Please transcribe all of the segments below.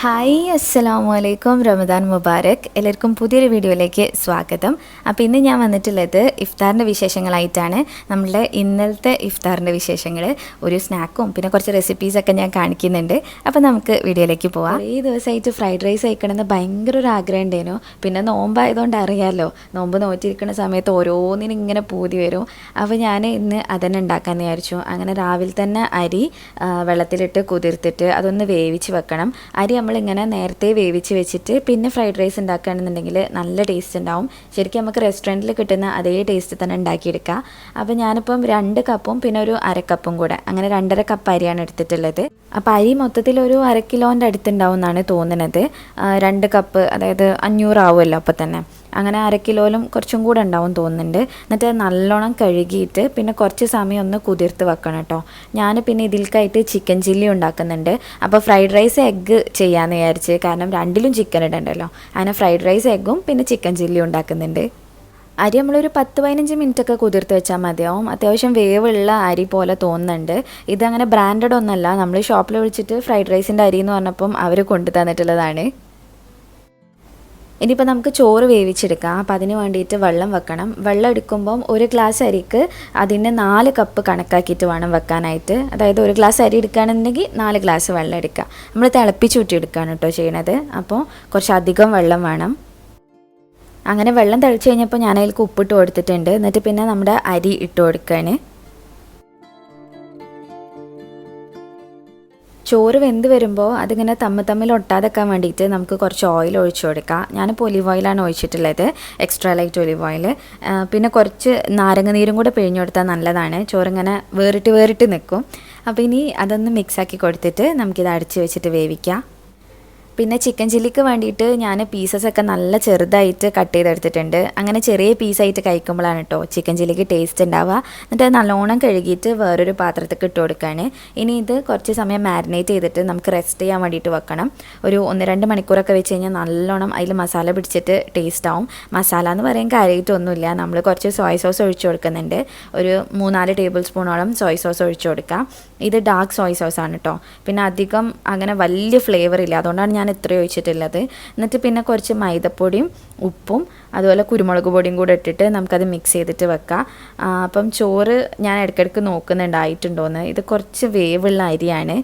Hi അസ്സലാമു അലൈക്കും റമദാൻ മുബാരക്. എല്ലാവർക്കും പുതിയൊരു വീഡിയോയിലേക്ക് സ്വാഗതം. അപ്പോൾ ഇന്ന് ഞാൻ വന്നിട്ടുള്ളത് ഇഫ്താറിൻ്റെ വിശേഷങ്ങളായിട്ടാണ്. നമ്മളുടെ ഇന്നലത്തെ ഇഫ്താറിൻ്റെ വിശേഷങ്ങൾ, ഒരു സ്നാക്കും പിന്നെ കുറച്ച് റെസിപ്പീസൊക്കെ ഞാൻ കാണിക്കുന്നുണ്ട്. അപ്പോൾ നമുക്ക് വീഡിയോയിലേക്ക് പോവാം. ഈ ദിവസമായിട്ട് ഫ്രൈഡ് റൈസ് കഴിക്കണമെന്ന് ഭയങ്കര ഒരു ആഗ്രഹം ഉണ്ടായിരുന്നു. പിന്നെ നോമ്പായതുകൊണ്ട് അറിയാമല്ലോ, നോമ്പ് നോറ്റിരിക്കുന്ന സമയത്ത് ഓരോന്നിനും ഇങ്ങനെ പൂതി വരും. അപ്പോൾ ഞാൻ ഇന്ന് അതന്നെ ഉണ്ടാക്കാമെന്ന് വിചാരിച്ചു. അങ്ങനെ രാവിലെ തന്നെ അരി വെള്ളത്തിലിട്ട് കുതിർത്തിട്ട് അതൊന്ന് വേവിച്ച് വെക്കണം. അരി നമ്മളിങ്ങനെ നേരത്തെ വേവിച്ച് വെച്ചിട്ട് പിന്നെ ഫ്രൈഡ് റൈസ് ഉണ്ടാക്കുകയാണെന്നുണ്ടെങ്കിൽ നല്ല ടേസ്റ്റ് ഉണ്ടാവും. ശരിക്കും നമുക്ക് റെസ്റ്റോറൻറ്റിൽ കിട്ടുന്ന അതേ ടേസ്റ്റ് തന്നെ ഉണ്ടാക്കിയെടുക്കുക. അപ്പോൾ ഞാനിപ്പം 2 കപ്പും പിന്നെ ഒരു 1/2 കപ്പും കൂടെ, അങ്ങനെ 2.5 കപ്പ് അരിയാണ് എടുത്തിട്ടുള്ളത്. അപ്പോൾ അരി മൊത്തത്തിൽ ഒരു 1/2 കിലോൻ്റെ അടുത്തുണ്ടാവും എന്നാണ് തോന്നുന്നത്. 2 കപ്പ് അതായത് 500 ആവുമല്ലോ അപ്പോൾ തന്നെ. അങ്ങനെ 1/2 കിലോയിലും കുറച്ചും കൂടെ ഉണ്ടാവും തോന്നുന്നുണ്ട്. എന്നിട്ട് നല്ലോണം കഴുകിയിട്ട് പിന്നെ കുറച്ച് സമയം ഒന്ന് കുതിർത്ത് വെക്കണം കേട്ടോ. ഞാൻ പിന്നെ ഇതിൽക്കായിട്ട് ചിക്കൻ ചില്ലി ഉണ്ടാക്കുന്നുണ്ട്. അപ്പോൾ ഫ്രൈഡ് റൈസ് എഗ്ഗ് ചെയ്യാമെന്ന് വിചാരിച്ച്, കാരണം രണ്ടിലും ചിക്കൻ ഇടണ്ടല്ലോ. അങ്ങനെ ഫ്രൈഡ് റൈസ് എഗ്ഗും പിന്നെ ചിക്കൻ ചില്ലി ഉണ്ടാക്കുന്നുണ്ട്. അരി നമ്മളൊരു 10-15 മിനിറ്റൊക്കെ കുതിർത്ത് വെച്ചാൽ മതിയാവും. അത്യാവശ്യം വേവുള്ള അരി പോലെ തോന്നുന്നുണ്ട്. ഇതങ്ങനെ ബ്രാൻഡഡ് ഒന്നല്ല, നമ്മൾ ഷോപ്പിൽ വിളിച്ചിട്ട് ഫ്രൈഡ് റൈസിൻ്റെ അരി എന്ന് പറഞ്ഞപ്പം അവർ കൊണ്ടു തന്നിട്ടുള്ളതാണ്. ഇനിയിപ്പോൾ നമുക്ക് ചോറ് വേവിച്ചെടുക്കാം. അപ്പോൾ അതിന് വേണ്ടിയിട്ട് വെള്ളം വെക്കണം. വെള്ളം എടുക്കുമ്പം 1 ഗ്ലാസ് അരിക്ക് അതിന് 4 കപ്പ് കണക്കാക്കിയിട്ട് വേണം വെക്കാനായിട്ട്. അതായത് 1 ഗ്ലാസ് അരി എടുക്കുകയാണെന്നുണ്ടെങ്കിൽ 4 ഗ്ലാസ് വെള്ളം എടുക്കുക. നമ്മൾ തിളപ്പിച്ചൂറ്റി എടുക്കുകയാണ് കേട്ടോ ചെയ്യണത്. അപ്പോൾ കുറച്ചധികം വെള്ളം വേണം. അങ്ങനെ വെള്ളം തിളച്ച് കഴിഞ്ഞപ്പോൾ ഞാൻ അതിലേക്ക് ഉപ്പിട്ട് കൊടുത്തിട്ടുണ്ട്. എന്നിട്ട് പിന്നെ നമ്മുടെ അരി ഇട്ട് കൊടുക്കുകയാണ്. ചോറ് വെന്ത് വരുമ്പോൾ അതിങ്ങനെ തമ്മിൽ ഒട്ടാതെക്കാൻ വേണ്ടിയിട്ട് നമുക്ക് കുറച്ച് ഓയിൽ ഒഴിച്ചു കൊടുക്കാം. ഞാനിപ്പോൾ ഒലിവ് ഓയിലാണ് ഒഴിച്ചിട്ടുള്ളത്, എക്സ്ട്രാ ലൈറ്റ് ഒലിവ് ഓയിൽ. പിന്നെ കുറച്ച് നാരങ്ങ നീരും കൂടെ പിഴിഞ്ഞു കൊടുത്താൽ നല്ലതാണ്. ചോറിങ്ങനെ വേറിട്ട് നിൽക്കും. അപ്പോൾ ഇനി അതൊന്ന് മിക്സാക്കി കൊടുത്തിട്ട് നമുക്കിത് അടച്ച് വെച്ചിട്ട് വേവിക്കാം. പിന്നെ ചിക്കൻ ചില്ലിക്ക് വേണ്ടിയിട്ട് ഞാൻ പീസസൊക്കെ നല്ല ചെറുതായിട്ട് കട്ട് ചെയ്തെടുത്തിട്ടുണ്ട്. അങ്ങനെ ചെറിയ പീസായിട്ട് കഴിക്കുമ്പോഴാണ് കേട്ടോ ചിക്കൻ ചില്ലിക്ക് ടേസ്റ്റ് ഉണ്ടാവുക. എന്നിട്ട് നല്ലോണം കഴുകിയിട്ട് വേറൊരു പാത്രത്തേക്ക് ഇട്ട് കൊടുക്കുകയാണ്. ഇനി ഇത് കുറച്ച് സമയം മാരിനേറ്റ് ചെയ്തിട്ട് നമുക്ക് റെസ്റ്റ് ചെയ്യാൻ വേണ്ടിയിട്ട് വെക്കണം. ഒരു 1-2 മണിക്കൂറൊക്കെ വെച്ച് കഴിഞ്ഞാൽ നല്ലോണം അതിൽ മസാല പിടിച്ചിട്ട് ടേസ്റ്റ് ആവും. മസാല എന്ന് പറയാൻ കാര്യമായിട്ടൊന്നുമില്ല, നമ്മൾ കുറച്ച് സോയ സോസ് ഒഴിച്ച് കൊടുക്കുന്നുണ്ട്. ഒരു 3-4 ടേബിൾ സ്പൂണോളം സോയ സോസ് ഒഴിച്ച് കൊടുക്കാം. ഇത് ഡാർക്ക് സോയ സോസാണ് കേട്ടോ. പിന്നെ അധികം അങ്ങനെ വലിയ ഫ്ലേവർ ഇല്ല, അതുകൊണ്ടാണ് ഞാൻ ഇത്രയും ഒഴിച്ചിട്ടുള്ളത്. എന്നിട്ട് പിന്നെ കുറച്ച് മൈദപ്പൊടിയും ഉപ്പും അതുപോലെ കുരുമുളക് പൊടിയും കൂടെ ഇട്ടിട്ട് നമുക്കത് മിക്സ് ചെയ്തിട്ട് വെക്കാം. അപ്പം ചോറ് ഞാൻ ഇടയ്ക്കിടയ്ക്ക് നോക്കുന്നുണ്ടായിട്ടുണ്ടോയെന്ന്. ഇത് കുറച്ച് വേവുള്ള അരിയാണ്.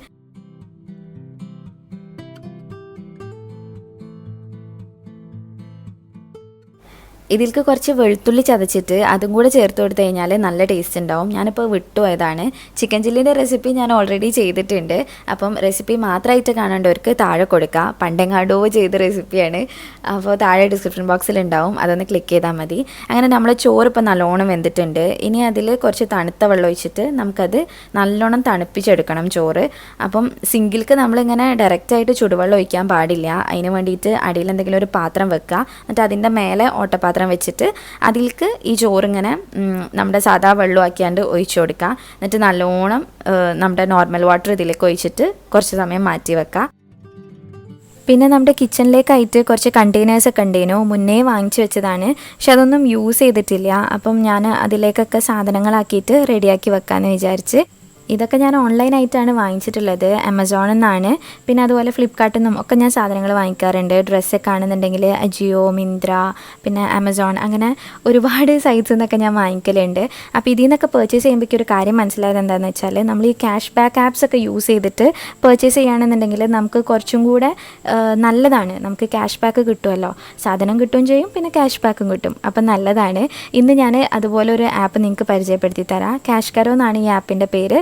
ഇതിലേക്ക് കുറച്ച് വെളുത്തുള്ളി ചതച്ചിട്ട് അതും കൂടെ ചേർത്ത് കൊടുത്തു കഴിഞ്ഞാൽ നല്ല ടേസ്റ്റ് ഉണ്ടാവും. ഞാനിപ്പോൾ വിട്ടുപോയതാണ്. ചിക്കൻ ചില്ലിൻ്റെ റെസിപ്പി ഞാൻ ഓൾറെഡി ചെയ്തിട്ടുണ്ട്. അപ്പം റെസിപ്പി മാത്രമായിട്ട് കാണേണ്ടവർക്ക് താഴെ കൊടുക്കുക. പണ്ടെങ്ങാണ്ടോ ചെയ്ത റെസിപ്പിയാണ്. അപ്പോൾ താഴെ ഡിസ്ക്രിപ്ഷൻ ബോക്സിൽ ഉണ്ടാവും, അതൊന്ന് ക്ലിക്ക് ചെയ്താൽ മതി. അങ്ങനെ നമ്മൾ ചോറ് ഇപ്പോൾ നല്ലോണം വെന്തിട്ടുണ്ട്. ഇനി അതിൽ കുറച്ച് തണുത്ത വെള്ളം ഒഴിച്ചിട്ട് നമുക്കത് നല്ലോണം തണുപ്പിച്ചെടുക്കണം ചോറ്. അപ്പം സിങ്കിൾക്ക് നമ്മളിങ്ങനെ ഡയറക്റ്റായിട്ട് ചുടുവെള്ളം ഒഴിക്കാൻ പാടില്ല. അതിന് വേണ്ടിയിട്ട് അടിയിൽ എന്തെങ്കിലും ഒരു പാത്രം വെക്കുക. എന്നിട്ട് അതിൻ്റെ മേലെ ഓട്ടപാത്രം വെച്ചിട്ട് അതിലേക്ക് ഈ ചോറിങ്ങനെ നമ്മുടെ സാധാ വെള്ളമാക്കിയാണ്ട് ഒഴിച്ചു കൊടുക്കുക. എന്നിട്ട് നല്ലോണം നമ്മുടെ നോർമൽ വാട്ടർ ഇതിലേക്ക് ഒഴിച്ചിട്ട് കുറച്ച് സമയം മാറ്റി വെക്കുക. പിന്നെ നമ്മുടെ കിച്ചണിലേക്കായിട്ട് കുറച്ച് കണ്ടെയ്നേഴ്സൊക്കെ ഉണ്ടായിരുന്നു, മുന്നേ വാങ്ങിച്ചു വെച്ചതാണ്. പക്ഷെ അതൊന്നും യൂസ് ചെയ്തിട്ടില്ല. അപ്പം ഞാൻ അതിലേക്കൊക്കെ സാധനങ്ങളാക്കിയിട്ട് റെഡിയാക്കി വെക്കാമെന്ന് വിചാരിച്ച്. ഇതൊക്കെ ഞാൻ ഓൺലൈനായിട്ടാണ് വാങ്ങിച്ചിട്ടുള്ളത്, ആമസോണിൽ നിന്നാണ്. പിന്നെ അതുപോലെ ഫ്ലിപ്കാർട്ടിൽ നിന്നും ഒക്കെ ഞാൻ സാധനങ്ങൾ വാങ്ങിക്കാറുണ്ട്. ഡ്രസ്സൊക്കെ ആണെന്നുണ്ടെങ്കിൽ അജിയോ, മിന്ത്ര, പിന്നെ ആമസോൺ, അങ്ങനെ ഒരുപാട് സൈറ്റ്സിൽ നിന്നൊക്കെ ഞാൻ വാങ്ങിക്കലുണ്ട്. അപ്പോൾ ഇതിൽ നിന്നൊക്കെ പർച്ചേസ് ചെയ്യുമ്പോൾ ഒരു കാര്യം മനസ്സിലായത് എന്താണെന്ന് വെച്ചാൽ, നമ്മൾ ഈ ക്യാഷ് ബാക്ക് ആപ്സൊക്കെ യൂസ് ചെയ്തിട്ട് പർച്ചേസ് ചെയ്യുകയാണെന്നുണ്ടെങ്കിൽ നമുക്ക് കുറച്ചും കൂടെ നല്ലതാണ്. നമുക്ക് ക്യാഷ് ബാക്ക് കിട്ടുമല്ലോ, സാധനം കിട്ടുകയും ചെയ്യും, പിന്നെ ക്യാഷ് ബാക്കും കിട്ടും. അപ്പം നല്ലതാണ്. ഇന്ന് ഞാൻ അതുപോലെ ഒരു ആപ്പ് നിങ്ങൾക്ക് പരിചയപ്പെടുത്തി തരാം. CashKaro എന്നാണ് ഈ ആപ്പിൻ്റെ പേര്.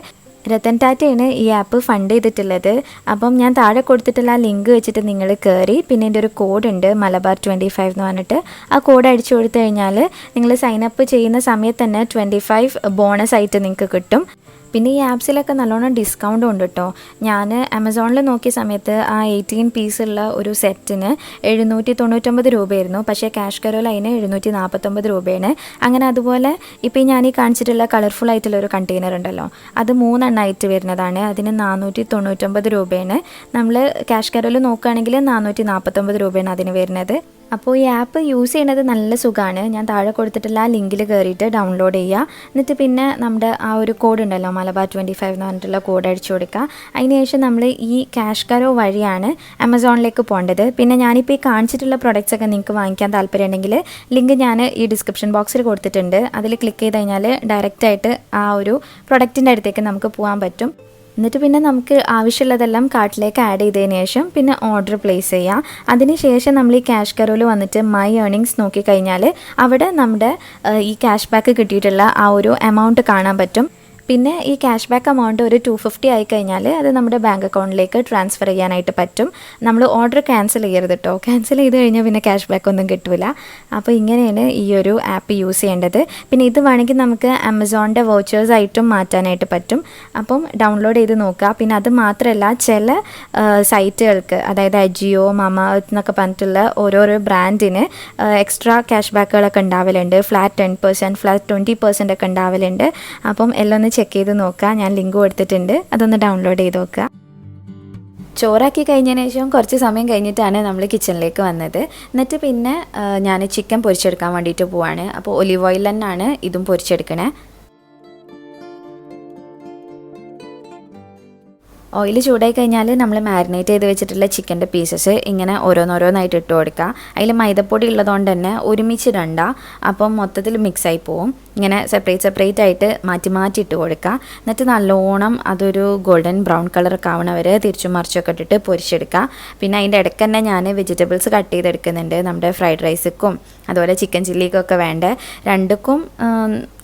രത്തൻ ടാറ്റയാണ് ഈ ആപ്പ് ഫണ്ട് ചെയ്തിട്ടുള്ളത്. അപ്പം ഞാൻ താഴെ കൊടുത്തിട്ടുള്ള ആ ലിങ്ക് വെച്ചിട്ട് നിങ്ങൾ കയറി, പിന്നെ എൻ്റെ ഒരു കോഡുണ്ട് മലബാർ 25 എന്ന് പറഞ്ഞിട്ട്. ആ കോഡ് അടിച്ചു കൊടുത്തു കഴിഞ്ഞാൽ നിങ്ങൾ സൈനപ്പ് ചെയ്യുന്ന സമയത്ത് തന്നെ 25 ബോണസ് ആയിട്ട് നിങ്ങൾക്ക് കിട്ടും. പിന്നെ ഈ ആപ്സിലൊക്കെ നല്ലോണം ഡിസ്കൗണ്ടും ഉണ്ട് കേട്ടോ. ഞാൻ ആമസോണിൽ നോക്കിയ സമയത്ത് ആ 18 പീസുള്ള ഒരു സെറ്റിന് 799 രൂപയായിരുന്നു. പക്ഷേ CashKaroയിൽ അതിന് 749 രൂപയാണ്. അങ്ങനെ അതുപോലെ ഇപ്പോൾ ഞാൻ ഈ കാണിച്ചിട്ടുള്ള കളർഫുൾ ആയിട്ടുള്ളൊരു കണ്ടെയ്നർ ഉണ്ടല്ലോ, അത് 3 എണ്ണമായിട്ട് വരുന്നതാണ്. അതിന് 499 രൂപയാണ്. നമ്മൾ CashKaroയിൽ നോക്കുകയാണെങ്കിൽ 449 രൂപയാണ് അതിന് വരുന്നത്. അപ്പോൾ ഈ ആപ്പ് യൂസ് ചെയ്യുന്നത് നല്ല സുഖമാണ്. ഞാൻ താഴെ കൊടുത്തിട്ടുള്ള ആ ലിങ്കിൽ കയറിയിട്ട് ഡൗൺലോഡ് ചെയ്യുക. എന്നിട്ട് പിന്നെ നമ്മുടെ ആ ഒരു കോഡ് ഉണ്ടല്ലോ, മലബാർ 25 എന്ന് പറഞ്ഞിട്ടുള്ള കോഡ് അടിച്ചു കൊടുക്കുക. അതിനുശേഷം നമ്മൾ ഈ CashKaro വഴിയാണ് ആമസോണിലേക്ക് പോകേണ്ടത്. പിന്നെ ഞാനിപ്പോൾ ഈ കാണിച്ചിട്ടുള്ള പ്രൊഡക്ട്സ് ഒക്കെ നിങ്ങൾക്ക് വാങ്ങിക്കാൻ താല്പര്യമുണ്ടെങ്കിൽ ലിങ്ക് ഞാൻ ഈ ഡിസ്ക്രിപ്ഷൻ ബോക്സിൽ കൊടുത്തിട്ടുണ്ട്. അതിൽ ക്ലിക്ക് ചെയ്ത് കഴിഞ്ഞാൽ ഡയറക്റ്റായിട്ട് ആ ഒരു പ്രൊഡക്റ്റിൻ്റെ അടുത്തേക്ക് നമുക്ക് പോകാൻ പറ്റും. എന്നിട്ട് പിന്നെ നമുക്ക് ആവശ്യമുള്ളതെല്ലാം കാർട്ടിലേക്ക് ആഡ് ചെയ്തതിന് ശേഷം പിന്നെ ഓർഡർ പ്ലേസ് ചെയ്യാം. അതിനുശേഷം നമ്മൾ ഈ CashKaroയിൽ വന്നിട്ട് മൈ ഏർണിങ്സ് നോക്കിക്കഴിഞ്ഞാൽ അവിടെ നമ്മുടെ ഈ ക്യാഷ് ബാക്ക് കിട്ടിയിട്ടുള്ള ആ ഒരു എമൗണ്ട് കാണാൻ പറ്റും. പിന്നെ ഈ ക്യാഷ് ബാക്ക് എമൗണ്ട് ഒരു 250 ആയി കഴിഞ്ഞാൽ അത് നമ്മുടെ ബാങ്ക് അക്കൗണ്ടിലേക്ക് ട്രാൻസ്ഫർ ചെയ്യാനായിട്ട് പറ്റും. നമ്മൾ ഓർഡർ ക്യാൻസൽ ചെയ്യരുത് കേട്ടോ. ക്യാൻസൽ ചെയ്ത് കഴിഞ്ഞാൽ പിന്നെ ക്യാഷ് ബാക്ക് ഒന്നും കിട്ടില്ല. അപ്പോൾ ഇങ്ങനെയാണ് ഈ ഒരു ആപ്പ് യൂസ് ചെയ്യേണ്ടത്. പിന്നെ ഇത് വേണമെങ്കിൽ നമുക്ക് ആമസോണിൻ്റെ വൗച്ചേഴ്സ് ആയിട്ടും മാറ്റാനായിട്ട് പറ്റും. അപ്പം ഡൗൺലോഡ് ചെയ്ത് നോക്കുക. പിന്നെ അത് മാത്രമല്ല ചില സൈറ്റുകൾക്ക്, അതായത് അജിയോ, മമാഎർത്ത് എന്നൊക്കെ പറഞ്ഞിട്ടുള്ള ഓരോരോ ബ്രാൻഡിന് എക്സ്ട്രാ ക്യാഷ് ബാക്കുകളൊക്കെ ഉണ്ടാവലുണ്ട്. ഫ്ലാറ്റ് 10%, ഫ്ലാറ്റ് 20% ഒക്കെ ഉണ്ടാവലുണ്ട്. അപ്പം എല്ലാം ഒന്ന് ചെക്ക് ചെയ്ത് നോക്കുക. ഞാൻ ലിങ്ക് കൊടുത്തിട്ടുണ്ട്, അതൊന്ന് ഡൗൺലോഡ് ചെയ്ത് നോക്കുക. ചോറാക്കി കഴിഞ്ഞതിന് ശേഷം കുറച്ച് സമയം കഴിഞ്ഞിട്ടാണ് നമ്മൾ കിച്ചണിലേക്ക് വന്നത്. എന്നിട്ട് പിന്നെ ഞാൻ ചിക്കൻ പൊരിച്ചെടുക്കാൻ വേണ്ടിയിട്ട് പോവാണ്. അപ്പോൾ ഒലിവ് ഓയിൽ തന്നെയാണ് ഇതും പൊരിച്ചെടുക്കണേ. ഓയിൽ ചൂടായി കഴിഞ്ഞാൽ നമ്മൾ മാരിനേറ്റ് ചെയ്ത് വെച്ചിട്ടുള്ള ചിക്കൻ്റെ പീസസ് ഇങ്ങനെ ഓരോന്നോരോന്നായിട്ട് ഇട്ട് കൊടുക്കുക. അതിൽ മൈദപ്പൊടി ഉള്ളതുകൊണ്ട് തന്നെ ഒരുമിച്ചിടണ്ട, അപ്പം മൊത്തത്തിൽ മിക്സായി പോവും. ഇങ്ങനെ സെപ്പറേറ്റ് ആയിട്ട് മാറ്റി മാറ്റി ഇട്ട് കൊടുക്കുക. എന്നിട്ട് നല്ലോണം അതൊരു ഗോൾഡൻ ബ്രൗൺ കളറൊക്കെ ആവണ വരെ തിരിച്ചും മറിച്ചൊക്കെ ഇട്ടിട്ട് പൊരിച്ചെടുക്കുക. പിന്നെ അതിൻ്റെ ഇടയ്ക്ക് തന്നെ ഞാൻ വെജിറ്റബിൾസ് കട്ട് ചെയ്തെടുക്കുന്നുണ്ട്. നമ്മുടെ ഫ്രൈഡ് റൈസിക്കും അതുപോലെ ചിക്കൻ ചില്ലിക്കൊക്കെ വേണ്ട രണ്ടുക്കും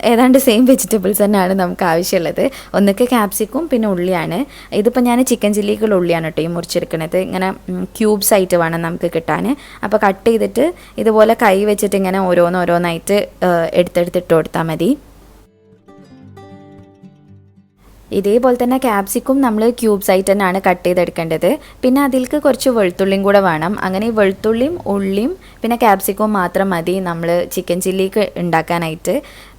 ഏതാണ്ട് സെയിം വെജിറ്റബിൾസ് തന്നെയാണ് നമുക്ക് ആവശ്യമുള്ളത്. ഒന്നൊക്കെ ക്യാപ്സിക്കും പിന്നെ ഉള്ളിയാണ്. ഇതിപ്പോൾ ഞാൻ ചിക്കൻ ചില്ലിക്കുള്ള ഉള്ളിയാണ് കേട്ടോ ഈ മുറിച്ചെടുക്കുന്നത്. ഇങ്ങനെ ക്യൂബ്സ് ആയിട്ട് വേണം നമുക്ക് കിട്ടാൻ. അപ്പോൾ കട്ട് ചെയ്തിട്ട് ഇതുപോലെ കൈ വെച്ചിട്ട് ഇങ്ങനെ ഓരോന്നായിട്ട് എടുത്തെടുത്തിട്ട് കൊടുത്താൽ മതി. ഇതേപോലെ തന്നെ ക്യാപ്സിക്കും നമ്മൾ ക്യൂബ്സ് ആയിട്ട് തന്നെയാണ് കട്ട് ചെയ്തെടുക്കേണ്ടത്. പിന്നെ അതിലേക്ക് കുറച്ച് വെളുത്തുള്ളിയും കൂടെ വേണം. അങ്ങനെ ഈ വെളുത്തുള്ളിയും ഉള്ളിയും പിന്നെ ക്യാപ്സിക്കും മാത്രം മതി നമ്മൾ ചിക്കൻ ചില്ലിക്ക് ഉണ്ടാക്കാനായിട്ട്.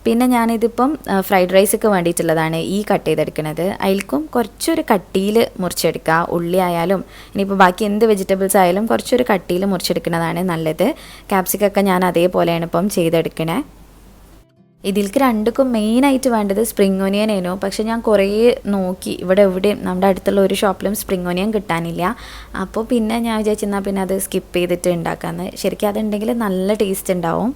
പിന്നെ ഞാനിതിപ്പം ഫ്രൈഡ് റൈസൊക്കെ വേണ്ടിയിട്ടുള്ളതാണ് ഈ കട്ട് ചെയ്തെടുക്കുന്നത്. അതിൽക്കും കുറച്ചൊരു കട്ടിയിൽ മുറിച്ചെടുക്കുക. ഉള്ളി ആയാലും ഇനിയിപ്പോൾ ബാക്കി എന്ത് വെജിറ്റബിൾസ് ആയാലും കുറച്ചൊരു കട്ടിയിൽ മുറിച്ചെടുക്കുന്നതാണ് നല്ലത്. ക്യാപ്സിക്കൊക്കെ ഞാൻ അതേപോലെയാണ് ഇപ്പം ചെയ്തെടുക്കണേ. ഇതിൽക്ക് രണ്ടുക്കും മെയിനായിട്ട് വേണ്ടത് സ്പ്രിംഗ് ഓനിയൻ ആയിരുന്നു. പക്ഷെ ഞാൻ കുറേ നോക്കി, ഇവിടെ എവിടെയും നമ്മുടെ അടുത്തുള്ള ഒരു ഷോപ്പിലും സ്പ്രിംഗ് ഓനിയൻ കിട്ടാനില്ല. അപ്പോൾ പിന്നെ ഞാൻ വിചാരിച്ചെന്നാൽ പിന്നെ അത് സ്കിപ്പ് ചെയ്തിട്ട് ഉണ്ടാക്കാമെന്ന്. ശരിക്കും അതുണ്ടെങ്കിൽ നല്ല ടേസ്റ്റ് ഉണ്ടാവും.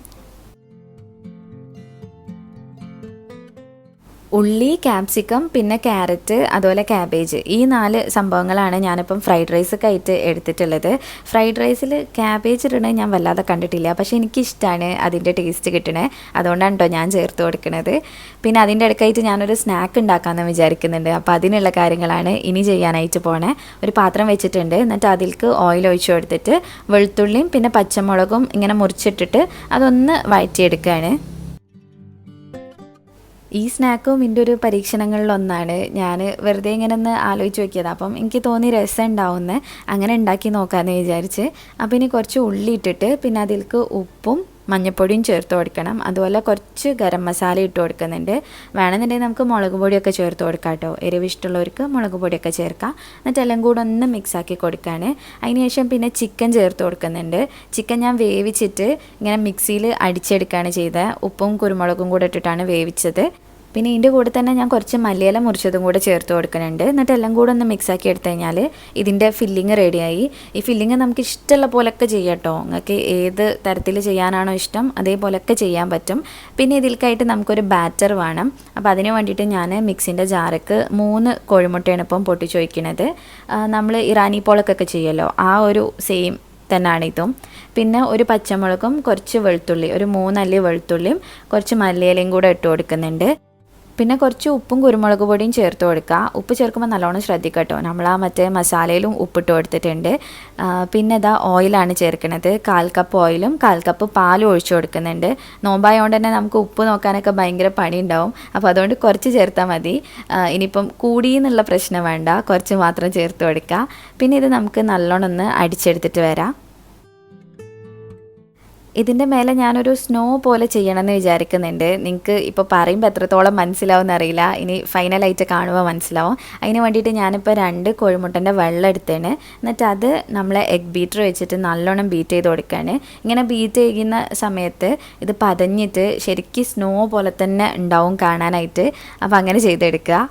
ഉള്ളി, ക്യാപ്സിക്കം, പിന്നെ ക്യാരറ്റ്, അതുപോലെ ക്യാബേജ്, ഈ 4 സംഭവങ്ങളാണ് ഞാനിപ്പം ഫ്രൈഡ് റൈസൊക്കെ ആയിട്ട് എടുത്തിട്ടുള്ളത്. ഫ്രൈഡ് റൈസിൽ ക്യാബേജ് ഇടണേ ഞാൻ വല്ലാതെ കണ്ടിട്ടില്ല, പക്ഷേ എനിക്കിഷ്ടമാണ് അതിൻ്റെ ടേസ്റ്റ് കിട്ടണേ. അതുകൊണ്ടാണ് കേട്ടോ ഞാൻ ചേർത്ത് കൊടുക്കുന്നത്. പിന്നെ അതിൻ്റെ ഇടയ്ക്കായിട്ട് ഞാനൊരു സ്നാക്ക് ഉണ്ടാക്കാമെന്ന് വിചാരിക്കുന്നുണ്ട്. അപ്പോൾ അതിനുള്ള കാര്യങ്ങളാണ് ഇനി ചെയ്യാനായിട്ട് പോണേ. ഒരു പാത്രം വെച്ചിട്ടുണ്ട്. എന്നിട്ട് അതിലേക്ക് ഓയിൽ ഒഴിച്ചു കൊടുത്തിട്ട് വെളുത്തുള്ളിയും പിന്നെ പച്ചമുളകും ഇങ്ങനെ മുറിച്ചിട്ടിട്ട് അതൊന്ന് വഴറ്റിയെടുക്കുകയാണ്. ഈ സ്നാക്കും എൻ്റെ ഒരു പരീക്ഷണങ്ങളിലൊന്നാണ്. ഞാൻ വെറുതെ ഇങ്ങനെ ഒന്ന് ആലോചിച്ച് നോക്കിയത്. അപ്പം എനിക്ക് തോന്നി രസം ഉണ്ടാവുമെന്ന്. അങ്ങനെ ഉണ്ടാക്കി നോക്കാമെന്ന് വിചാരിച്ച്. അപ്പോൾ ഇനി കുറച്ച് ഉള്ളി ഇട്ടിട്ട് പിന്നെ അതിലേക്ക് ഉപ്പും മഞ്ഞൾപ്പൊടിയും ചേർത്ത് കൊടുക്കണം. അതുപോലെ കുറച്ച് ഗരം മസാല ഇട്ട് കൊടുക്കുന്നുണ്ട്. വേണമെന്നുണ്ടെങ്കിൽ നമുക്ക് മുളക് പൊടിയൊക്കെ ചേർത്ത് കൊടുക്കാം കേട്ടോ. എരിവ് ഇഷ്ടമുള്ളവർക്ക് മുളക് പൊടിയൊക്കെ ചേർക്കാം. എന്നിട്ട് എല്ലാം കൂടെ ഒന്ന് മിക്സാക്കി കൊടുക്കുകയാണ്. അതിനുശേഷം പിന്നെ ചിക്കൻ ചേർത്ത് കൊടുക്കുന്നുണ്ട്. ചിക്കൻ ഞാൻ വേവിച്ചിട്ട് ഇങ്ങനെ മിക്സിയിൽ അടിച്ചെടുക്കുകയാണ് ചെയ്തത്. ഉപ്പും കുരുമുളകും കൂടെ ഇട്ടിട്ടാണ് വേവിച്ചത്. പിന്നെ ഇതിൻ്റെ കൂടെ തന്നെ ഞാൻ കുറച്ച് മല്ലിയില മുറിച്ചതും കൂടെ ചേർത്ത് കൊടുക്കുന്നുണ്ട്. എന്നിട്ട് എല്ലാം കൂടെ ഒന്ന് മിക്സാക്കി എടുത്തു കഴിഞ്ഞാൽ ഇതിൻ്റെ ഫില്ലിങ് റെഡിയായി. ഈ ഫില്ലിങ് നമുക്ക് ഇഷ്ടമുള്ള പോലെയൊക്കെ ചെയ്യാം കേട്ടോ. നിങ്ങൾക്ക് ഏത് തരത്തിൽ ചെയ്യാനാണോ ഇഷ്ടം അതേപോലെയൊക്കെ ചെയ്യാൻ പറ്റും. പിന്നെ ഇതിൽക്കായിട്ട് നമുക്കൊരു ബാറ്റർ വേണം. അപ്പോൾ അതിന് വേണ്ടിയിട്ട് ഞാൻ മിക്സിൻ്റെ ജാർക്ക് 3 കോഴിമുട്ടയാണ് ഇപ്പം പൊട്ടിച്ച് വയ്ക്കുന്നത്. നമ്മൾ ഇറാനി പോളക്കൊക്കെ ചെയ്യുമല്ലോ, ആ ഒരു സെയിം തന്നെയാണ് ഇതും. പിന്നെ ഒരു പച്ചമുളകും കുറച്ച് വെളുത്തുള്ളി, ഒരു 3 അല്ലി വെളുത്തുള്ളിയും കുറച്ച് മല്ലിയിലയും കൂടെ ഇട്ട് കൊടുക്കുന്നുണ്ട്. പിന്നെ കുറച്ച് ഉപ്പും കുരുമുളക് പൊടിയും ചേർത്ത് കൊടുക്കുക. ഉപ്പ് ചേർക്കുമ്പോൾ നല്ലോണം ശ്രദ്ധിക്കുക കേട്ടോ. നമ്മൾ ആ മറ്റേ മസാലയിലും ഉപ്പിട്ട് കൊടുത്തിട്ടുണ്ട്. പിന്നെ ഇതാ ഓയിലാണ് ചേർക്കുന്നത്. 1/4 കപ്പ് ഓയിലും 1/4 കപ്പ് പാലും ഒഴിച്ചു കൊടുക്കുന്നുണ്ട്. നോമ്പായതുകൊണ്ട് തന്നെ നമുക്ക് ഉപ്പ് നോക്കാനൊക്കെ ഭയങ്കര പണി ഉണ്ടാവും. അപ്പോൾ അതുകൊണ്ട് കുറച്ച് ചേർത്താൽ മതി. ഇനിയിപ്പം കൂടിയെന്നുള്ള പ്രശ്നം വേണ്ട, കുറച്ച് മാത്രം ചേർത്ത് കൊടുക്കുക. പിന്നെ ഇത് നമുക്ക് നല്ലോണം ഒന്ന് അടിച്ചെടുത്തിട്ട് വരാം. ഇതിൻ്റെ മേലെ ഞാനൊരു സ്നോ പോലെ ചെയ്യണമെന്ന് വിചാരിക്കുന്നുണ്ട്. നിങ്ങൾക്ക് ഇപ്പോൾ പറയുമ്പോൾ എത്രത്തോളം മനസ്സിലാവും അറിയില്ല, ഇനി ഫൈനലായിട്ട് കാണുമ്പോൾ മനസ്സിലാവും. അതിന് വേണ്ടിയിട്ട് ഞാനിപ്പോൾ 2 കോഴിമുട്ടൻ്റെ വെള്ളം എടുത്തേണ്. എന്നിട്ട് അത് നമ്മളെ എഗ് ബീറ്റർ വെച്ചിട്ട് നല്ലോണം ബീറ്റ് ചെയ്ത് കൊടുക്കുകയാണ്. ഇങ്ങനെ ബീറ്റ് ചെയ്യുന്ന സമയത്ത് ഇത് പതഞ്ഞിട്ട് ശരിക്കും സ്നോ പോലെ തന്നെ ഉണ്ടാവും കാണാനായിട്ട്. അപ്പോൾ അങ്ങനെ ചെയ്തെടുക്കുക.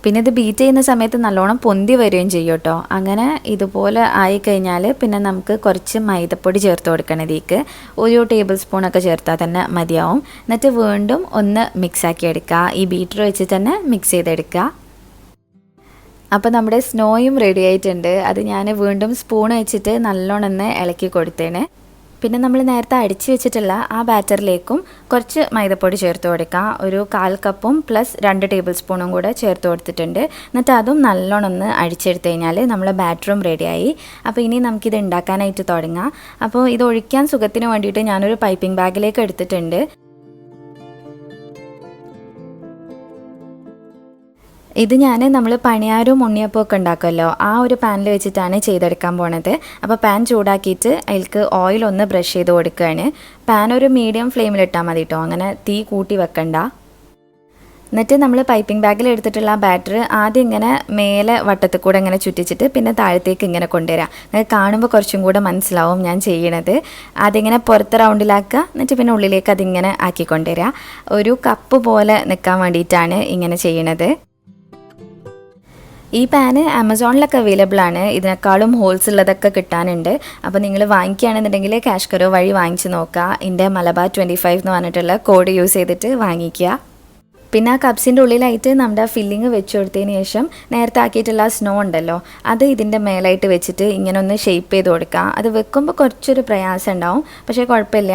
പിന്നെ ഇത് ബീറ്റ് ചെയ്യുന്ന സമയത്ത് നല്ലോണം പൊന്തി വരികയും ചെയ്യും കേട്ടോ. അങ്ങനെ ഇതുപോലെ ആയിക്കഴിഞ്ഞാൽ പിന്നെ നമുക്ക് കുറച്ച് മൈദപ്പൊടി ചേർത്ത് കൊടുക്കണം. ഇതിലേക്ക് 1 ടേബിൾ സ്പൂണൊക്കെ ചേർത്താൽ തന്നെ മതിയാവും. എന്നിട്ട് വീണ്ടും ഒന്ന് മിക്സാക്കി എടുക്കുക. ഈ ബീറ്റർ വെച്ച് തന്നെ മിക്സ് ചെയ്തെടുക്കുക. അപ്പോൾ നമ്മുടെ സ്നോയും റെഡി ആയിട്ടുണ്ട്. അത് ഞാൻ വീണ്ടും സ്പൂൺ വെച്ചിട്ട് നല്ലോണം ഒന്ന് ഇളക്കി കൊടുത്തേണ്. പിന്നെ നമ്മൾ നേരത്തെ അടിച്ച് വെച്ചിട്ടുള്ള ആ ബാറ്ററിലേക്കും കുറച്ച് മൈദപ്പൊടി ചേർത്ത് കൊടുക്കാം. ഒരു 1/4 കപ്പും പ്ലസ് 2 ടേബിൾ സ്പൂണും കൂടെ ചേർത്ത് കൊടുത്തിട്ടുണ്ട്. എന്നിട്ട് അതും നല്ലോണം ഒന്ന് അടിച്ചെടുത്ത് കഴിഞ്ഞാൽ നമ്മളെ ബാറ്ററും റെഡിയായി. അപ്പോൾ ഇനി നമുക്കിത് ഉണ്ടാക്കാനായിട്ട് തുടങ്ങാം. അപ്പോൾ ഇത് ഒഴിക്കാൻ സുഖത്തിന് വേണ്ടിയിട്ട് ഞാനൊരു പൈപ്പിംഗ് ബാഗിലേക്ക് എടുത്തിട്ടുണ്ട്. ഇത് നമ്മൾ പണിയാരും ഉണ്ണിയപ്പം ഒക്കെ ഉണ്ടാക്കുമല്ലോ, ആ ഒരു പാനിൽ വെച്ചിട്ടാണ് ചെയ്തെടുക്കാൻ പോണത്. അപ്പോൾ പാൻ ചൂടാക്കിയിട്ട് അതിലേക്ക് ഓയിൽ ഒന്ന് ബ്രഷ് ചെയ്ത് കൊടുക്കുകയാണ്. പാൻ ഒരു മീഡിയം ഫ്ലെയിമിലിട്ടാൽ മതി കേട്ടോ, അങ്ങനെ തീ കൂട്ടി വെക്കണ്ട. എന്നിട്ട് നമ്മൾ പൈപ്പിംഗ് ബാഗിൽ എടുത്തിട്ടുള്ള ആ ബാറ്റർ ആദ്യം ഇങ്ങനെ മേലെ വട്ടത്തിൽ കൂടെ ഇങ്ങനെ ചുറ്റിച്ചിട്ട് പിന്നെ താഴത്തേക്ക് ഇങ്ങനെ കൊണ്ടുവരാം. അങ്ങനെ കാണുമ്പോൾ കുറച്ചും കൂടെ മനസ്സിലാവും ഞാൻ ചെയ്യണത്. ആദ്യം ഇങ്ങനെ പുറത്ത് റൗണ്ടിലാക്കുക, എന്നിട്ട് പിന്നെ ഉള്ളിലേക്ക് അതിങ്ങനെ ആക്കിക്കൊണ്ടുവരിക. ഒരു കപ്പ് പോലെ നിൽക്കാൻ വേണ്ടിയിട്ടാണ് ഇങ്ങനെ ചെയ്യണത്. ഈ പാന് ആമസോണിലൊക്കെ അവൈലബിൾ ആണ്. ഇതിനേക്കാളും ഹോൾസ് ഉള്ളതൊക്കെ കിട്ടാനുണ്ട്. അപ്പോൾ നിങ്ങൾ വാങ്ങിക്കുകയാണെന്നുണ്ടെങ്കിൽ CashKaro വഴി വാങ്ങിച്ച് നോക്കുക. എൻ്റെ മലബാർ 25 എന്ന് പറഞ്ഞിട്ടുള്ള കോഡ് യൂസ് ചെയ്തിട്ട് വാങ്ങിക്കുക. പിന്നെ ആ കപ്സിൻ്റെ ഉള്ളിലായിട്ട് നമ്മുടെ ഫില്ലിങ് വെച്ച് കൊടുത്തതിന് ശേഷം നേരത്തെ ആക്കിയിട്ടുള്ള സ്നോ ഉണ്ടല്ലോ, അത് ഇതിൻ്റെ മേലായിട്ട് വെച്ചിട്ട് ഇങ്ങനെ ഒന്ന് ഷേപ്പ് ചെയ്ത് കൊടുക്കുക. അത് വെക്കുമ്പോൾ കുറച്ചൊരു പ്രയാസം ഉണ്ടാവും, പക്ഷേ കുഴപ്പമില്ല.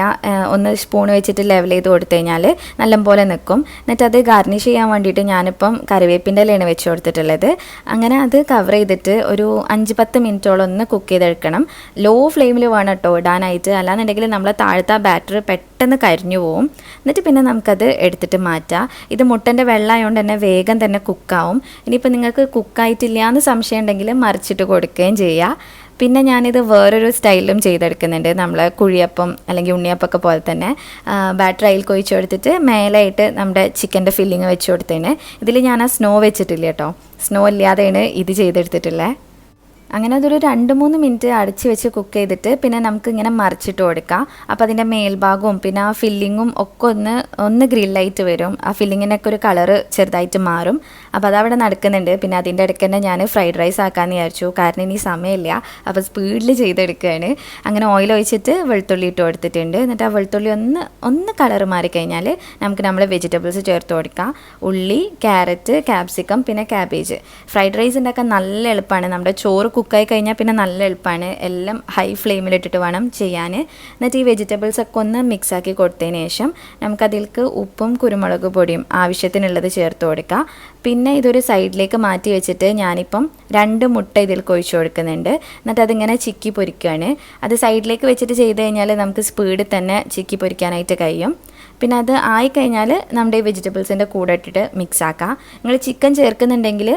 ഒന്ന് സ്പൂൺ വെച്ചിട്ട് ലെവൽ ചെയ്ത് കൊടുത്തു കഴിഞ്ഞാൽ നല്ലപോലെ നിൽക്കും. എന്നിട്ട് അത് ഗാർണിഷ് ചെയ്യാൻ വേണ്ടിയിട്ട് ഞാനിപ്പം കറിവേപ്പിൻ്റെ ഇലയാണ് വെച്ച് കൊടുത്തിട്ടുള്ളത്. അങ്ങനെ അത് കവർ ചെയ്തിട്ട് ഒരു 5-10 മിനിറ്റോളം ഒന്ന് കുക്ക് ചെയ്തെടുക്കണം. ലോ ഫ്ലെയിമിൽ വേണം കേട്ടോ ഇടാനായിട്ട്, അല്ലാന്നുണ്ടെങ്കിൽ നമ്മളെ താഴത്തെ ബാറ്റർ പെട്ടെന്ന് കരിഞ്ഞു പോവും. എന്നിട്ട് പിന്നെ നമുക്കത് എടുത്തിട്ട് മാറ്റാം. ഇത് മുട്ടൻ്റെ വെള്ളമായതുകൊണ്ട് തന്നെ വേഗം തന്നെ കുക്കാവും. ഇനിയിപ്പോൾ നിങ്ങൾക്ക് കുക്കായിട്ടില്ല എന്ന് സംശയം ഉണ്ടെങ്കിൽ മറിച്ചിട്ട് കൊടുക്കുകയും ചെയ്യാം. പിന്നെ ഞാനിത് വേറൊരു സ്റ്റൈലിലും ചെയ്തെടുക്കുന്നുണ്ട്. നമ്മൾ കുഴിയപ്പം അല്ലെങ്കിൽ ഉണ്ണിയപ്പമൊക്കെ പോലെ തന്നെ ബാറ്റർ അതിൽ കൊഴിച്ച് കൊടുത്തിട്ട് മേലായിട്ട് നമ്മുടെ ചിക്കൻ്റെ ഫില്ലിങ് വെച്ച് കൊടുത്തതിന്. ഇതിൽ ഞാൻ ആ സ്നോ വെച്ചിട്ടില്ല കേട്ടോ, സ്നോ ഇല്ലാതെയാണ് ഇത് ചെയ്തെടുത്തിട്ടുള്ളത്. അങ്ങനെ അതൊരു 2-3 മിനിറ്റ് അടച്ച് വെച്ച് കുക്ക് ചെയ്തിട്ട് പിന്നെ നമുക്ക് ഇങ്ങനെ മറിച്ചിട്ട് കൊടുക്കാം. അപ്പോൾ അതിൻ്റെ മേൽഭാഗവും പിന്നെ ആ ഫില്ലിങ്ങും ഒക്കെ ഒന്ന് ഗ്രില്ലായിട്ട് വരും. ആ ഫില്ലിങ്ങിനൊക്കെ ഒരു കളറ് ചെറുതായിട്ട് മാറും. അപ്പോൾ അതവിടെ നടക്കുന്നുണ്ട്. പിന്നെ അതിൻ്റെ ഇടയ്ക്ക് തന്നെ ഞാൻ ഫ്രൈഡ് റൈസ് ആക്കാമെന്ന് വിചാരിച്ചു, കാരണം ഇനി സമയമില്ല. അപ്പോൾ സ്പീഡിൽ ചെയ്തെടുക്കുകയാണ്. അങ്ങനെ ഓയിൽ ഒഴിച്ചിട്ട് വെളുത്തുള്ളി ഇട്ട് കൊടുത്തിട്ടുണ്ട്. എന്നിട്ട് ആ വെളുത്തുള്ളി ഒന്ന് കളറ് മാറിക്കഴിഞ്ഞാൽ നമുക്ക് നമ്മൾ വെജിറ്റബിൾസ് ചേർത്ത് കൊടുക്കാം. ഉള്ളി, ക്യാരറ്റ്, ക്യാപ്സിക്കം, പിന്നെ ക്യാബേജ്. ഫ്രൈഡ് റൈസ് ഉണ്ടാക്കാൻ നല്ല എളുപ്പമാണ്. നമ്മുടെ ചോറ് കുക്കായി കഴിഞ്ഞാൽ പിന്നെ നല്ല എളുപ്പമാണ്. എല്ലാം ഹൈ ഫ്ലെയിമിലിട്ടിട്ട് വേണം ചെയ്യാൻ. എന്നിട്ട് ഈ വെജിറ്റബിൾസൊക്കെ ഒന്ന് മിക്സാക്കി കൊടുത്തതിന് ശേഷം നമുക്കതിലേക്ക് ഉപ്പും കുരുമുളക് പൊടിയും ആവശ്യത്തിനുള്ളത് ചേർത്ത് കൊടുക്കാം. പിന്നെ ഇതൊരു സൈഡിലേക്ക് മാറ്റി വെച്ചിട്ട് ഞാനിപ്പം 2 മുട്ട ഇതിൽ ഒഴിച്ച് കൊടുക്കുന്നുണ്ട്. എന്നിട്ട് അതിങ്ങനെ ചിക്കി പൊരിക്കുകയാണ്. അത് സൈഡിലേക്ക് വെച്ചിട്ട് ചെയ്ത് കഴിഞ്ഞാൽ നമുക്ക് സ്പീഡിൽ തന്നെ ചിക്കി പൊരിക്കാനായിട്ട് കഴിയും. പിന്നെ അത് ആയിക്കഴിഞ്ഞാൽ നമ്മുടെ ഈ വെജിറ്റബിൾസിൻ്റെ കൂടെ ഇട്ടിട്ട് മിക്സ് ആക്കാം. നിങ്ങൾ ചിക്കൻ ചേർക്കുന്നുണ്ടെങ്കിൽ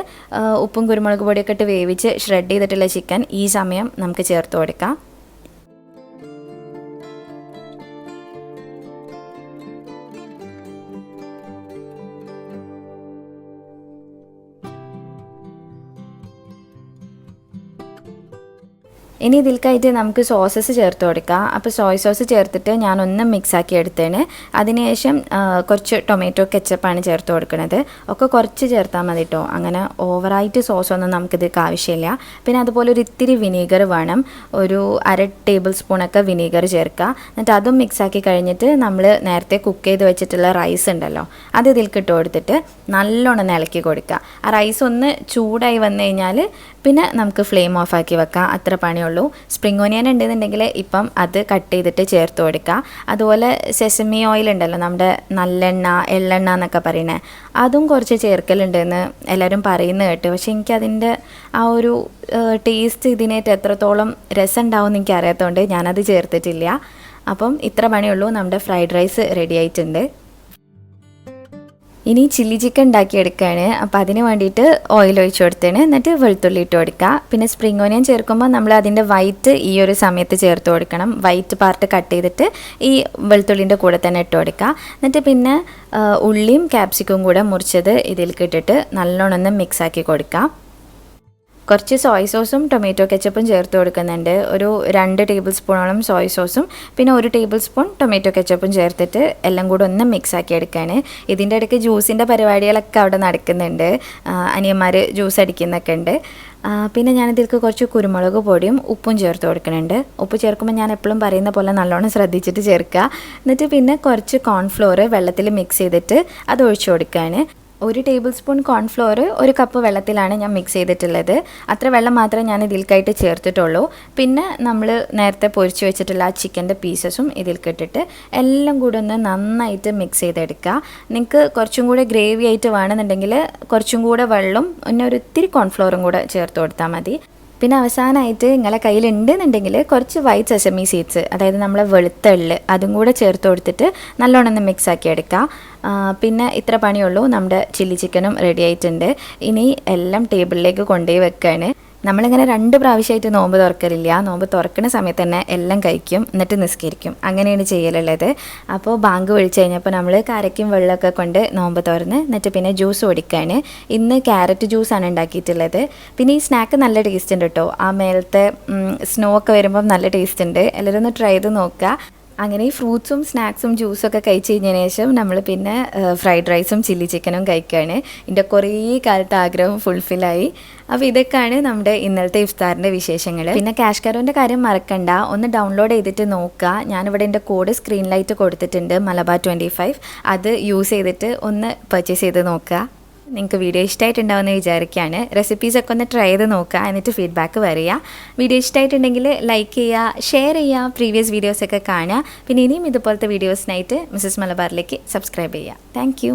ഉപ്പും കുരുമുളക് പൊടിയൊക്കെ ഇട്ട് വേവിച്ച് ഷ്രെഡ് ചെയ്തിട്ടുള്ള ചിക്കൻ ഈ സമയം നമുക്ക് ചേർത്ത് കൊടുക്കാം. ഇനി ഇതിൽക്കായിട്ട് നമുക്ക് സോസസ് ചേർത്ത് കൊടുക്കാം. അപ്പോൾ സോയ് സോസ് ചേർത്തിട്ട് ഞാനൊന്ന് മിക്സാക്കി എടുത്തേന്. അതിനുശേഷം കുറച്ച് ടൊമാറ്റോ കെച്ചപ്പാണ് ചേർത്ത് കൊടുക്കുന്നത്. ഒക്കെ കുറച്ച് ചേർത്താൽ മതി കേട്ടോ, അങ്ങനെ ഓവറായിട്ട് സോസൊന്നും നമുക്കിതിലേക്ക് ആവശ്യമില്ല. പിന്നെ അതുപോലെ ഒരു ഇത്തിരി വിനീഗർ വേണം, ഒരു 1/2 ടേബിൾ സ്പൂണൊക്കെ വിനീഗർ ചേർക്കുക. എന്നിട്ട് അതും മിക്സാക്കി കഴിഞ്ഞിട്ട് നമ്മൾ നേരത്തെ കുക്ക് ചെയ്ത് വെച്ചിട്ടുള്ള റൈസ് ഉണ്ടല്ലോ, അത് ഇതിലേക്ക് ഇട്ട് കൊടുത്തിട്ട് നല്ലോണം ഇളക്കി കൊടുക്കുക. ആ റൈസ് ഒന്ന് ചൂടായി വന്നു കഴിഞ്ഞാൽ പിന്നെ നമുക്ക് ഫ്ലെയിം ഓഫാക്കി വെക്കാം, അത്ര പണിയുള്ളൂ. സ്പ്രിംഗ് ഓനിയൻ ഉണ്ടെന്നുണ്ടെങ്കിൽ ഇപ്പം അത് കട്ട് ചെയ്തിട്ട് ചേർത്ത് കൊടുക്കുക. അതുപോലെ സെസമി ഓയിൽ ഉണ്ടല്ലോ, നമ്മുടെ നല്ലെണ്ണ, എള്ളെണ്ണ എന്നൊക്കെ പറയണേ, അതും കുറച്ച് ചേർക്കലുണ്ടെന്ന് എല്ലാവരും പറയുന്നത് കേട്ട്. പക്ഷെ എനിക്കതിൻ്റെ ആ ഒരു ടേസ്റ്റ് ഇതിനായിട്ട് എത്രത്തോളം രസം ഉണ്ടാവുമെന്ന് എനിക്കറിയാത്തതുകൊണ്ട് ഞാനത് ചേർത്തിട്ടില്ല. അപ്പം ഇത്ര പണിയുള്ളൂ, നമ്മുടെ ഫ്രൈഡ് റൈസ് റെഡി ആയിട്ടുണ്ട്. ഇനി ചില്ലി ചിക്കൻ ഉണ്ടാക്കിയെടുക്കുകയാണ്. അപ്പോൾ അതിന് വേണ്ടിയിട്ട് ഓയിൽ ഒഴിച്ച് കൊടുത്തേണ്, എന്നിട്ട് വെളുത്തുള്ളി ഇട്ട് കൊടുക്കുക. പിന്നെ സ്പ്രിംഗ് ഓനിയൻ ചേർക്കുമ്പോൾ നമ്മൾ അതിൻ്റെ വൈറ്റ് ഈ ഒരു സമയത്ത് ചേർത്ത് കൊടുക്കണം. വൈറ്റ് പാർട്ട് കട്ട് ചെയ്തിട്ട് ഈ വെളുത്തുള്ളിൻ്റെ കൂടെ തന്നെ ഇട്ട് കൊടുക്കുക. എന്നിട്ട് പിന്നെ ഉള്ളിയും ക്യാപ്സിക്കും കൂടെ മുറിച്ചത് ഇതിലേക്ക് ഇട്ടിട്ട് നല്ലോണം ഒന്ന് മിക്സാക്കി കൊടുക്കുക. കുറച്ച് സോയ് സോസും ടൊമാറ്റോ കെച്ചപ്പും ചേർത്ത് കൊടുക്കുന്നുണ്ട്. ഒരു 2 ടേബിൾ സ്പൂണോളം സോയ് സോസും പിന്നെ 1 ടേബിൾ സ്പൂൺ ടൊമാറ്റോ കെച്ചപ്പും ചേർത്തിട്ട് എല്ലാം കൂടെ ഒന്ന് മിക്സ് ആക്കി എടുക്കുകയാണ്. ഇതിൻ്റെ ഇടയ്ക്ക് ജ്യൂസിൻ്റെ പരിപാടികളൊക്കെ അവിടെ നടക്കുന്നുണ്ട്. അനിയന്മാർ ജ്യൂസ് അടിക്കുന്നൊക്കെ ഉണ്ട്. പിന്നെ ഞാനിതിലേക്ക് കുറച്ച് കുരുമുളക് പൊടിയും ഉപ്പും ചേർത്ത് കൊടുക്കുന്നുണ്ട്. ഉപ്പ് ചേർക്കുമ്പോൾ ഞാൻ എപ്പോഴും പറയുന്ന പോലെ നല്ലോണം ശ്രദ്ധിച്ചിട്ട് ചേർക്കുക. എന്നിട്ട് പിന്നെ കുറച്ച് കോൺഫ്ലോർ വെള്ളത്തിൽ മിക്സ് ചെയ്തിട്ട് അത് ഒഴിച്ചു കൊടുക്കുകയാണ്. 1 ടേബിൾ സ്പൂൺ കോൺഫ്ലോർ 1 കപ്പ് വെള്ളത്തിലാണ് ഞാൻ മിക്സ് ചെയ്തിട്ടുള്ളത്. അത്ര വെള്ളം മാത്രമേ ഞാൻ ഇതിൽക്കായിട്ട് ചേർത്തിട്ടുള്ളൂ. പിന്നെ നമ്മൾ നേരത്തെ പൊരിച്ച് വെച്ചിട്ടുള്ള ആ ചിക്കൻ്റെ പീസസും ഇതിൽക്ക് ഇട്ടിട്ട് എല്ലാം കൂടെ ഒന്ന് നന്നായിട്ട് മിക്സ് ചെയ്തെടുക്കുക. നിങ്ങൾക്ക് കുറച്ചും കൂടെ ഗ്രേവി ആയിട്ട് വേണമെന്നുണ്ടെങ്കിൽ കുറച്ചും കൂടെ വെള്ളം പിന്നെ ഒരു ഇത്തിരി കോൺഫ്ലോറും കൂടെ ചേർത്ത് കൊടുത്താൽ മതി. പിന്നെ അവസാനമായിട്ട് നിങ്ങളെ കയ്യിലുണ്ടെന്നുണ്ടെങ്കിൽ കുറച്ച് വൈറ്റ് സെസമി സീഡ്സ്, അതായത് നമ്മളെ വെളുത്ത എള്ള്, അതും കൂടെ ചേർത്ത് കൊടുത്തിട്ട് നല്ലോണം ഒന്ന് മിക്സ് ആക്കി എടുക്കുക. പിന്നെ ഇത്ര പണിയുള്ളൂ. നമ്മുടെ ചില്ലി ചിക്കനും റെഡി ആയിട്ടുണ്ട്. ഇനി എല്ലാം ടേബിളിലേക്ക് കൊണ്ടുപോയി വെക്കുകയാണ്. നമ്മളിങ്ങനെ 2 പ്രാവശ്യമായിട്ട് നോമ്പ് തുറക്കലില്ല. നോമ്പ് തുറക്കുന്ന സമയത്ത് തന്നെ എല്ലാം കഴിക്കും, എന്നിട്ട് നിസ്കരിക്കും. അങ്ങനെയാണ് ചെയ്യലുള്ളത്. അപ്പോൾ ബാങ്ക് വിളിച്ചു കഴിഞ്ഞപ്പോൾ നമ്മൾ കാരക്കും വെള്ളമൊക്കെ കൊണ്ട് നോമ്പ് തുറന്ന് എന്നിട്ട് പിന്നെ ജ്യൂസ് കുടിക്കുകയാണ്. ഇന്ന് ക്യാരറ്റ് ജ്യൂസാണ് ഉണ്ടാക്കിയിട്ടുള്ളത്. പിന്നെ ഈ സ്നാക്ക് നല്ല ടേസ്റ്റ് ഉണ്ട് കേട്ടോ. ആ മേലത്തെ സ്നോ ഒക്കെ വരുമ്പം നല്ല ടേസ്റ്റ് ഉണ്ട്. എല്ലാവരും ഒന്ന് ട്രൈ ചെയ്ത് നോക്കുക. അങ്ങനെ ഈ ഫ്രൂട്ട്സും സ്നാക്സും ജ്യൂസൊക്കെ കഴിച്ച് കഴിഞ്ഞതിന് ശേഷം നമ്മൾ പിന്നെ ഫ്രൈഡ് റൈസും ചില്ലി ചിക്കനും കഴിക്കുകയാണ്. എൻ്റെ കുറേ കാലത്തെ ആഗ്രഹം ഫുൾഫില്ലായി. അപ്പോൾ ഇതൊക്കെയാണ് നമ്മുടെ ഇന്നലത്തെ ഇഫ്താറിൻ്റെ വിശേഷങ്ങൾ. പിന്നെ CashKaroൻ്റെ കാര്യം മറക്കണ്ട, ഒന്ന് ഡൗൺലോഡ് ചെയ്തിട്ട് നോക്കുക. ഞാനിവിടെ എൻ്റെ കോഡ് സ്ക്രീനിലായിട്ട് കൊടുത്തിട്ടുണ്ട്, മലബാർ 25. അത് യൂസ് ചെയ്തിട്ട് ഒന്ന് പർച്ചേസ് ചെയ്ത് നോക്കുക. നിങ്ങൾക്ക് വീഡിയോ ഇഷ്ടമായിട്ടുണ്ടാവുമെന്ന് വിചാരിക്കുകയാണ്. റെസിപ്പീസൊക്കെ ഒന്ന് ട്രൈ ചെയ്ത് നോക്കുക, എന്നിട്ട് ഫീഡ്ബാക്ക് പറയുക. വീഡിയോ ഇഷ്ടമായിട്ടുണ്ടെങ്കിൽ ലൈക്ക് ചെയ്യുക, ഷെയർ ചെയ്യുക, പ്രീവിയസ് വീഡിയോസൊക്കെ കാണുക. പിന്നെ ഇനിയും ഇതുപോലത്തെ വീഡിയോസിനായിട്ട് മിസ്സസ് മലബാറിലേക്ക് സബ്സ്ക്രൈബ് ചെയ്യുക. താങ്ക്